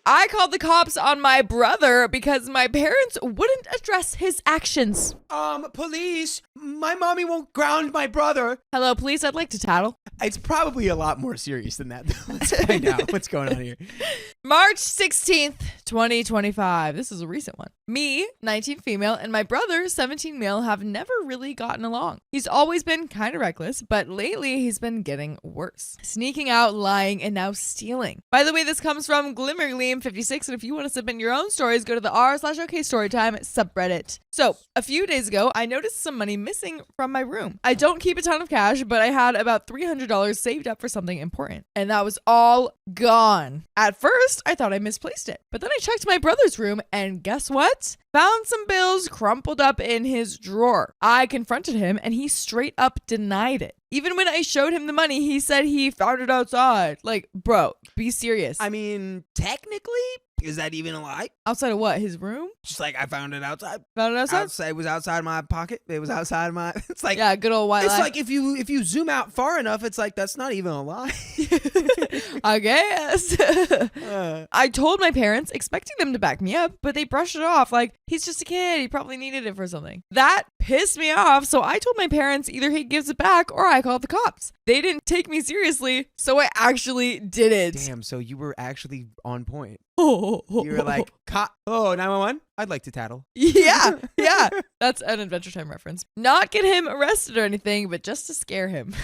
I called the cops on my brother because my parents wouldn't address his actions. Police, my mommy won't ground my brother. Hello, police, I'd like to tattle. It's probably a lot more serious than that, though. Let's find out what's going on here. March 16th, 2025. This is a recent one. Me, 19 female, and my brother, 17 male, have never really gotten along. He's always been kind of reckless, but lately he's been getting worse. Sneaking out, lying, and now stealing. By the way, this comes from Glimmergleam56, and if you want to submit your own stories, go to the r/OK storytime subreddit. So, a few days ago, I noticed some money missing from my room. I don't keep a ton of cash, but I had about $300 saved up for something important, and that was all gone. At first, I thought I misplaced it, but then I checked my brother's room, and guess what? Found some bills crumpled up in his drawer. I confronted him, and he straight up denied it. Even when I showed him the money, he said he found it outside. Like, bro, be serious. I mean, technically, is that even a lie? Outside of what? His room? Just like I found it outside. Found it outside? It was outside my pocket. It was outside my. It's like, yeah, good old white lie. It's like if you zoom out far enough, it's like that's not even a lie. I guess. I told my parents, expecting them to back me up, but they brushed it off like he's just a kid. He probably needed it for something. That pissed me off, so I told my parents either he gives it back or I called the cops. They didn't take me seriously, so I actually did it. Damn, so you were actually on point. You were like, 911? I'd like to tattle. Yeah. That's an Adventure Time reference. Not get him arrested or anything, but just to scare him.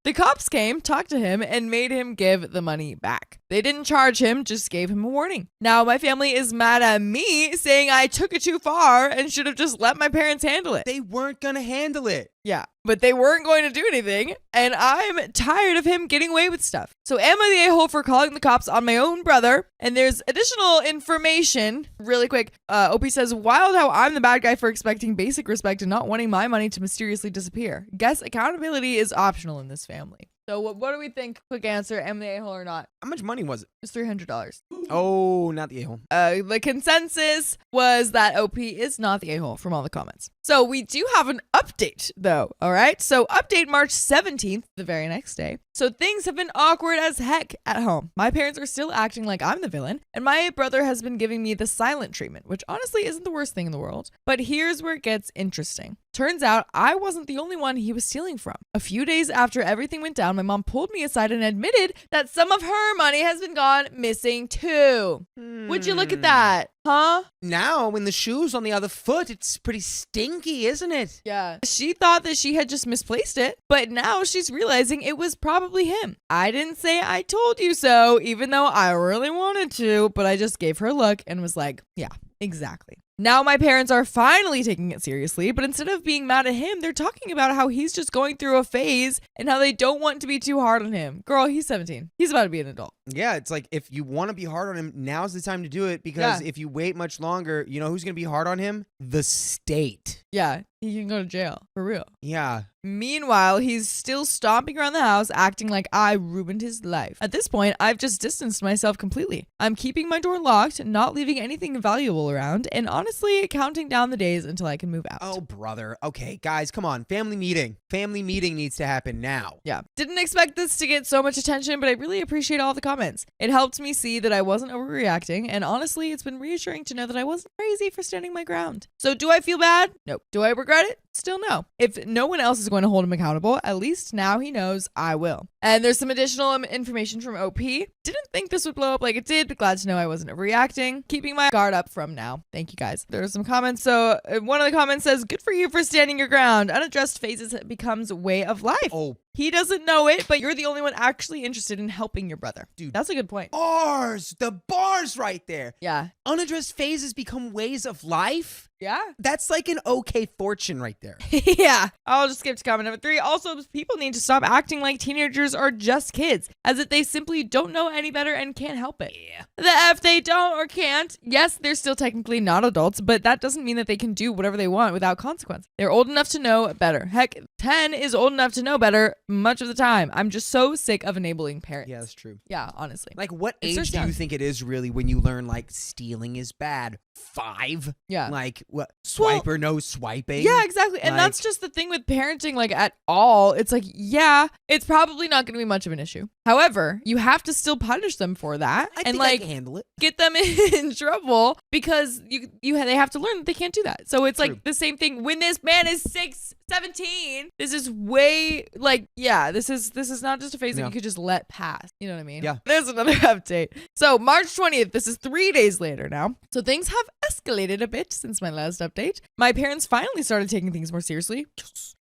The cops came, talked to him, and made him give the money back. They didn't charge him, just gave him a warning. Now my family is mad at me, saying I took it too far and should have just let my parents handle it. They weren't gonna handle it. Yeah, but they weren't going to do anything, and I'm tired of him getting away with stuff. So am I the a-hole for calling the cops on my own brother? And there's additional information, really quick. OP says, wild how I'm the bad guy for expecting basic respect and not wanting my money to mysteriously disappear. Guess accountability is optional in this family. So what do we think? Quick answer, am I the a-hole or not? How much money was it? It's $300. Oh, not the a-hole. The consensus was that OP is not the a-hole from all the comments. So we do have an update though, all right? So update March 17th, the very next day. So things have been awkward as heck at home. My parents are still acting like I'm the villain, and my brother has been giving me the silent treatment, which honestly isn't the worst thing in the world. But here's where it gets interesting. Turns out I wasn't the only one he was stealing from. A few days after everything went down, my mom pulled me aside and admitted that some of her money has been gone missing too. Would you look at that? Huh? Now, when the shoe's on the other foot, it's pretty stinky, isn't it? Yeah. She thought that she had just misplaced it, but now she's realizing it was probably him. I didn't say I told you so, even though I really wanted to, but I just gave her a look and was like, yeah, exactly. Now my parents are finally taking it seriously, but instead of being mad at him, they're talking about how he's just going through a phase and how they don't want to be too hard on him. Girl, he's 17. He's about to be an adult. Yeah, it's like if you want to be hard on him, now's the time to do it, because if you wait much longer, you know who's going to be hard on him? The state. Yeah, he can go to jail, for real. Yeah. Meanwhile, he's still stomping around the house, acting like I ruined his life. At this point, I've just distanced myself completely. I'm keeping my door locked, not leaving anything valuable around, and honestly, counting down the days until I can move out. Oh, brother. Okay, guys, come on. Family meeting. Family meeting needs to happen now. Yeah. Didn't expect this to get so much attention, but I really appreciate all the comments. It helped me see that I wasn't overreacting, and honestly, it's been reassuring to know that I wasn't crazy for standing my ground. So do I feel bad? Nope. Do I regret it? Still no. If no one else is going to hold him accountable, at least now he knows I will. And there's some additional information from OP. Didn't think this would blow up like it did, but glad to know I wasn't overreacting. Keeping my guard up from now. Thank you guys. There are some comments. So one of the comments says, good for you for standing your ground. Unaddressed phases becomes way of life. Oh, he doesn't know it, but you're the only one actually interested in helping your brother. Dude, that's a good point. Bars! The bars right there. Yeah. Unaddressed phases become ways of life? Yeah. That's like an okay fortune right there. Yeah. I'll just skip to comment number 3. Also, people need to stop acting like teenagers are just kids, as if they simply don't know any better and can't help it. Yeah. The F they don't or can't. Yes, they're still technically not adults, but that doesn't mean that they can do whatever they want without consequence. They're old enough to know better. Heck, 10 is old enough to know better much of the time. I'm just so sick of enabling parents. Yeah, that's true. Yeah, honestly. Like, what age do you think it is really when you learn, like, stealing is bad? 5. Yeah. Like, what? Swipe or no swiping? Yeah, exactly. And that's just the thing with parenting, like, at all. It's like, yeah, it's probably not going to be much of an issue. However, you have to still punish them for that. I and think like I can handle it. Get them in trouble because they have to learn that they can't do that. So it's like the same thing when this man is 17. This is way like, yeah, this is not just a phase that you could just let pass. You know what I mean? Yeah. There's another update. So March 20th, this is 3 days later now. So things have escalated a bit since my last update. My parents finally started taking things more seriously.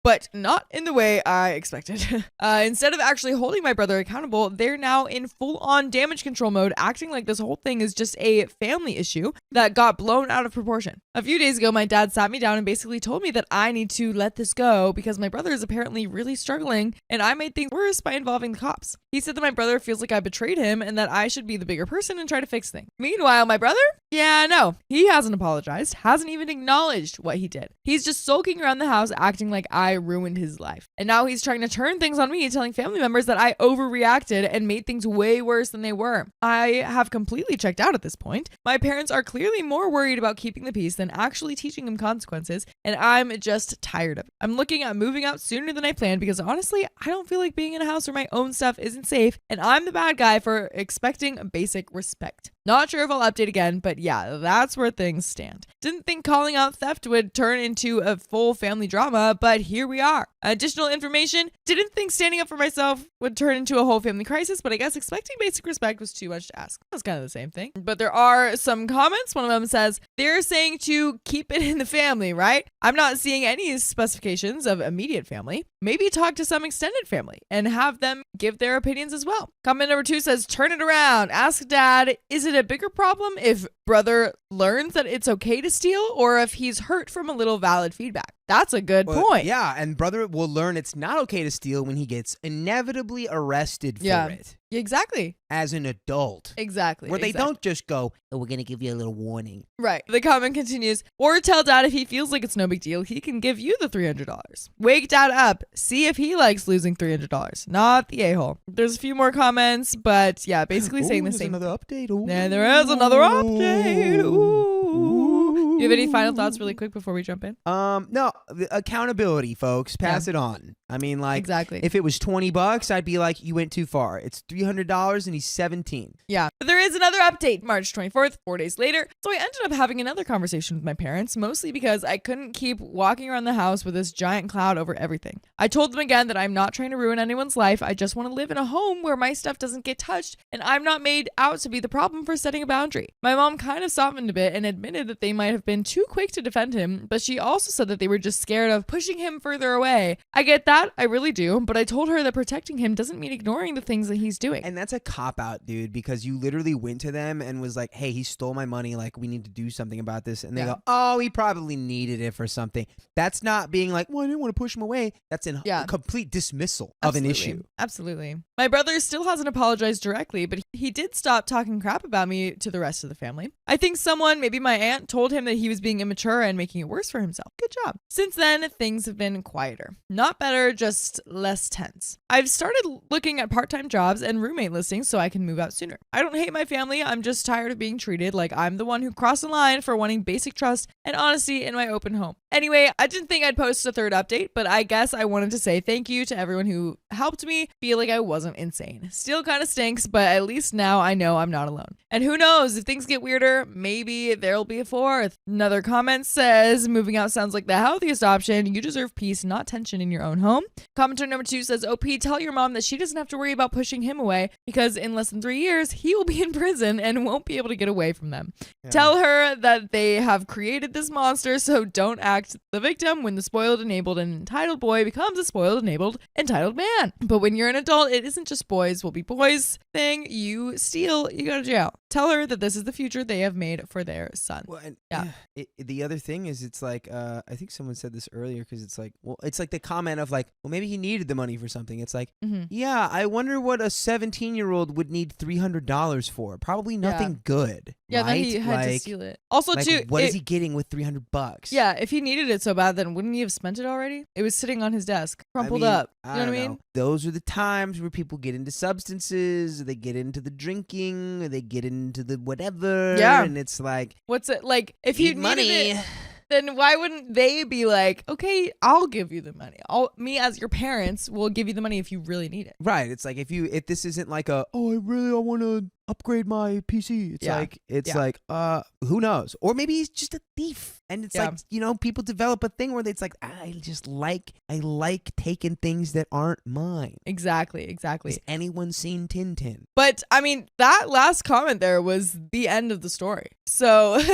But not in the way I expected. Instead of actually holding my brother accountable, they're now in full-on damage control mode, acting like this whole thing is just a family issue that got blown out of proportion. A few days ago, my dad sat me down and basically told me that I need to let this go because my brother is apparently really struggling and I made things worse by involving the cops. He said that my brother feels like I betrayed him and that I should be the bigger person and try to fix things. Meanwhile, my brother? Yeah, no, he hasn't apologized, hasn't even acknowledged what he did. He's just sulking around the house acting like I ruined his life. And now he's trying to turn things on me, telling family members that I overreacted and made things way worse than they were. I have completely checked out at this point. My parents are clearly more worried about keeping the peace than actually teaching him consequences, and I'm just tired of it. I'm looking at moving out sooner than I planned because honestly, I don't feel like being in a house where my own stuff isn't safe, and I'm the bad guy for expecting basic respect. Not sure if I'll update again, but yeah, that's where things stand. Didn't think calling out theft would turn into a full family drama, but here we are. Additional information, didn't think standing up for myself would turn into a whole family crisis, but I guess expecting basic respect was too much to ask. That's kind of the same thing. But there are some comments. One of them says, they're saying to keep it in the family, right? I'm not seeing any specifications of immediate family. Maybe talk to some extended family and have them give their opinions as well. Comment number 2 says, turn it around. Ask dad, is it a bigger problem if brother learns that it's okay to steal or if he's hurt from a little valid feedback? That's a good point. Yeah, and brother will learn it's not okay to steal when he gets inevitably arrested for it. Exactly. As an adult. Exactly. Where they don't just go, oh, we're going to give you a little warning. Right. The comment continues, or tell dad if he feels like it's no big deal, he can give you the $300. Wake dad up. See if he likes losing $300. Not the a-hole. There's a few more comments, but yeah, basically saying the same. Another update. Yeah, there is another update. Ooh. Do you have any final thoughts really quick before we jump in? No, accountability, folks. Pass it on. I mean, like, exactly. If it was $20, I'd be like, you went too far. It's $300 and he's 17. Yeah. But there is another update, March 24th, 4 days later. So I ended up having another conversation with my parents, mostly because I couldn't keep walking around the house with this giant cloud over everything. I told them again that I'm not trying to ruin anyone's life. I just want to live in a home where my stuff doesn't get touched, and I'm not made out to be the problem for setting a boundary. My mom kind of softened a bit and admitted that they might have been too quick to defend him, but she also said that they were just scared of pushing him further away. I get that, I really do, but I told her that protecting him doesn't mean ignoring the things that he's doing. And that's a cop-out, dude, because you literally went to them and was like, hey, he stole my money, like, we need to do something about this. And they go, oh, he probably needed it for something. That's not being like, well, I didn't want to push him away. That's a complete dismissal of an issue. Absolutely. My brother still hasn't apologized directly, but he did stop talking crap about me to the rest of the family. I think someone, maybe my aunt, told him that he was being immature and making it worse for himself. Good job. Since then, things have been quieter. Not better, just less tense. I've started looking at part-time jobs and roommate listings so I can move out sooner. I don't hate my family. I'm just tired of being treated like I'm the one who crossed the line for wanting basic trust and honesty in my open home. Anyway, I didn't think I'd post a third update, but I guess I wanted to say thank you to everyone who helped me feel like I wasn't insane. Still kind of stinks, but at least now I know I'm not alone. And who knows, if things get weirder, maybe there'll be a fourth. Another comment says, moving out sounds like the healthiest option. You deserve peace, not tension in your own home. Commenter number 2 says, OP, tell your mom that she doesn't have to worry about pushing him away because in less than 3 years, he will be in prison and won't be able to get away from them. Yeah. Tell her that they have created this monster, so don't act the victim when the spoiled, enabled, and entitled boy becomes a spoiled, enabled, entitled man. But when you're an adult, it isn't just boys will be boys thing. You steal, you go to jail. Tell her that this is the future they have made for their son. Well, and the other thing is, it's like, I think someone said this earlier, because it's like, well, it's like the comment of like, well, maybe he needed the money for something. It's like, yeah, I wonder what a 17-year-old would need $300 for. Probably nothing good. Yeah, right? then he had to steal it. Also, like, too, what is he getting with $300? Yeah, if he needed it so bad, then wouldn't he have spent it already? It was sitting on his desk, crumpled up. You know what I mean? Those are the times where people get into substances, they get into the drinking, or they get into the whatever. Yeah. And it's like, what's it like? If you needed money. it, then why wouldn't they be like, okay, I'll give you the money. Me as your parents will give you the money if you really need it. Right. It's like if this isn't like I want to upgrade my PC. It's like who knows? Or maybe he's just a thief. And it's like, people develop a thing where it's like, I like taking things that aren't mine. Exactly. Has anyone seen Tintin? But I mean, that last comment there was the end of the story. So Wait,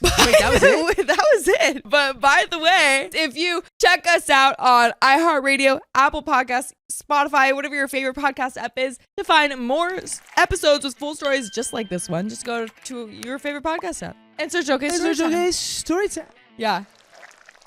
that was it? That was it. But by the way, if you check us out on iHeartRadio, Apple Podcasts, Spotify, whatever your favorite podcast app is, to find more episodes with full stories just like this one, just go to your favorite podcast app and search OK Storytime. Storytime. Yeah,